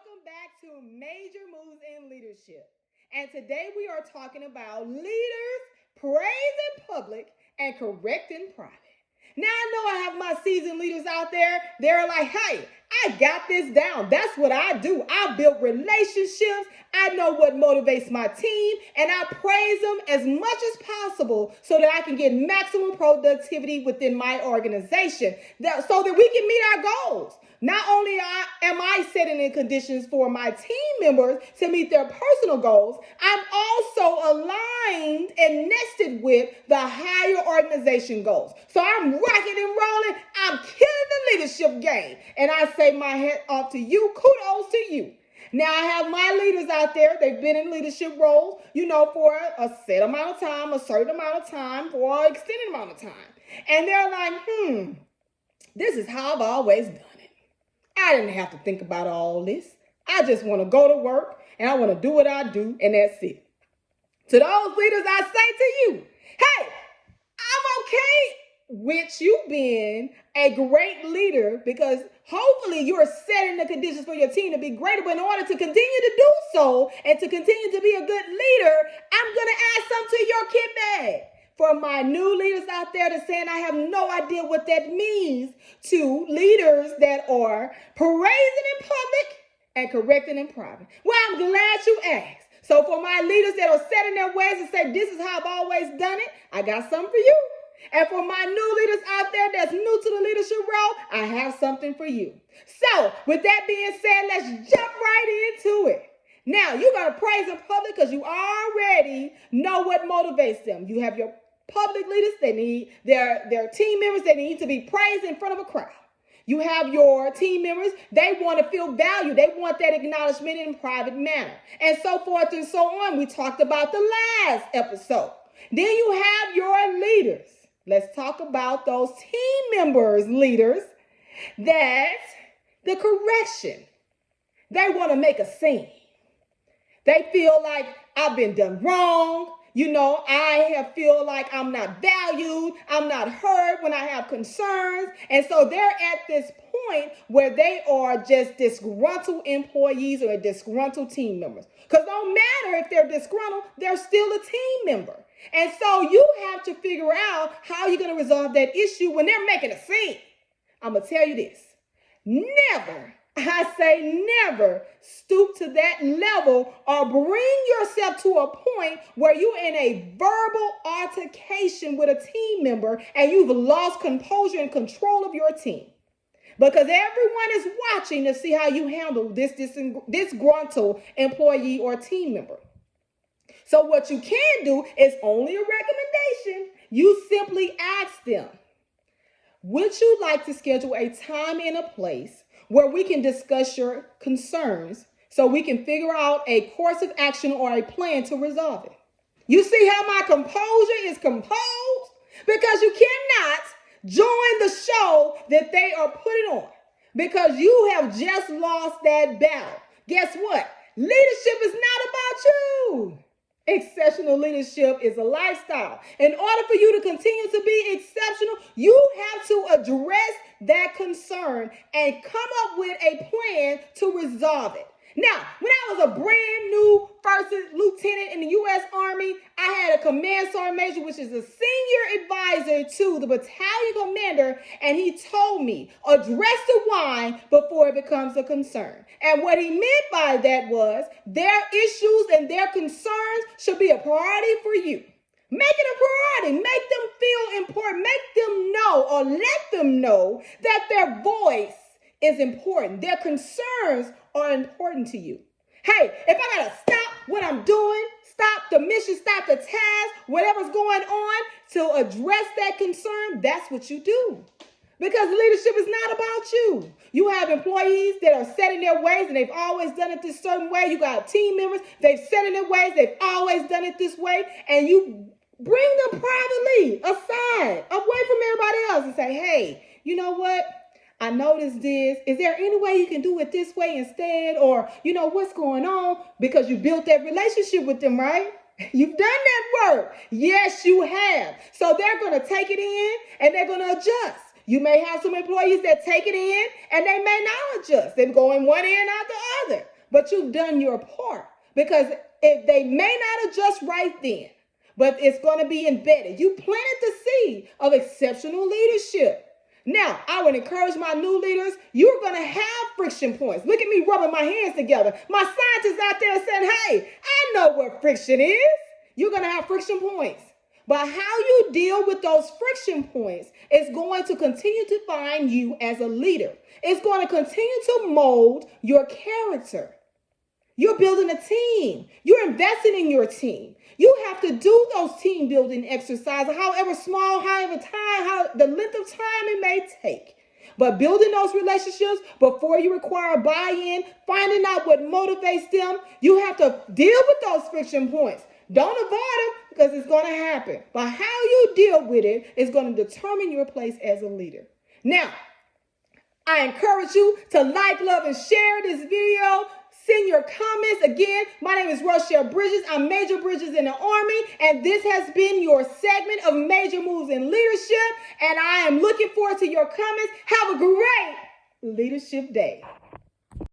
Welcome back to Major Moves in Leadership. And today we are talking about leaders praise in public and correct in private. Now I know I have my seasoned leaders out there. They're like, hey, I got this down. That's what I do. I build relationships. I know what motivates my team, and I praise them as much as possible so that I can get maximum productivity within my organization, so that we can meet our goals. Not only am I setting in conditions for my team members to meet their personal goals, I'm also aligned and nested with the higher organization goals. So I'm rocking and rolling. I'm killing the leadership game. And I say my hat off to you. Kudos to you. Now I have my leaders out there. They've been in leadership roles, for a set amount of time, a certain amount of time, for an extended amount of time. And they're like, this is how I've always done it. I didn't have to think about all this. I just want to go to work and I want to do what I do, and that's it. To those leaders, I say to you, hey, I'm okay with you being a great leader, because hopefully you're setting the conditions for your team to be greater. But in order to continue to do so and to continue to be a good leader, I'm going to add something to your kit bag. For my new leaders out there that's saying I have no idea what that means, to leaders that are praising in public and correcting in private. Well, I'm glad you asked. So for my leaders that are set in their ways and say, this is how I've always done it, I got something for you. And for my new leaders out there that's new to the leadership role, I have something for you. So with that being said, let's jump right into it. Now, you're going to praise in public because you already know what motivates them. You have your public leaders, they need their team members, they need to be praised in front of a crowd. You have your team members, they want to feel valued. They want that acknowledgement in a private manner, and so forth and so on. We talked about the last episode. Then you have your leaders. Let's talk about those team members, leaders, that the correction. They want to make a scene. They feel like I've been done wrong. I feel like I'm not valued. I'm not heard when I have concerns. And so they're at this point where they are just disgruntled employees or disgruntled team members. Because no matter if they're disgruntled, they're still a team member. And so you have to figure out how you're going to resolve that issue when they're making a scene. I'm going to tell you this. Never, I say never, stoop to that level or bring yourself to a point where you're in a verbal altercation with a team member and you've lost composure and control of your team. Because everyone is watching to see how you handle this disgruntled employee or team member. So what you can do is only a recommendation. You simply ask them, would you like to schedule a time and a place where we can discuss your concerns so we can figure out a course of action or a plan to resolve it? You see how my composure is composed? Because you cannot join the show that they are putting on, because you have just lost that battle. Guess what? Leadership is not about you. Exceptional leadership is a lifestyle. In order for you to continue to be exceptional, you have to address that concern and come up with a plan to resolve it. Now, when I was a brand new first lieutenant in the U.S. Army, I had a command sergeant major, which is a senior advisor to the battalion commander, and he told me, address the why before it becomes a concern. And what he meant by that was their issues and their concerns should be a priority for you. Make it a priority. Make them feel important. Make them know, or let them know, that their voice is important. Their concerns are important to you. Hey, if I gotta stop what I'm doing, stop the mission, stop the task, whatever's going on to address that concern, that's what you do. Because leadership is not about you. You have employees that are set in their ways and they've always done it this certain way. You got team members, they've set in their ways, they've always done it this way, and you bring them privately aside, away from everybody else, and say, hey, you know what? I noticed this. Is there any way you can do it this way instead? Or, what's going on? Because you built that relationship with them, right? You've done that work. Yes, you have. So they're going to take it in and they're going to adjust. You may have some employees that take it in and they may not adjust. They go in one ear and out the other. but you've done your part. Because if they may not adjust right then, but it's going to be embedded. You planted the seed of exceptional leadership. Now, I would encourage my new leaders, you're going to have friction points. Look at me rubbing my hands together. My scientists out there saying, hey, I know what friction is. You're going to have friction points. But how you deal with those friction points is going to continue to define you as a leader. It's going to continue to mold your character. You're building a team. You're investing in your team. You have to do those team building exercises, however small, the length of time it may take. But building those relationships before you require buy-in, finding out what motivates them, you have to deal with those friction points. Don't avoid them because it's going to happen. But how you deal with it is going to determine your place as a leader. Now, I encourage you to like, love, and share this video. Send your comments. Again, my name is Rochelle Bridges. I'm Major Bridges in the Army, and this has been your segment of Major Moves in Leadership, and I am looking forward to your comments. Have a great leadership day.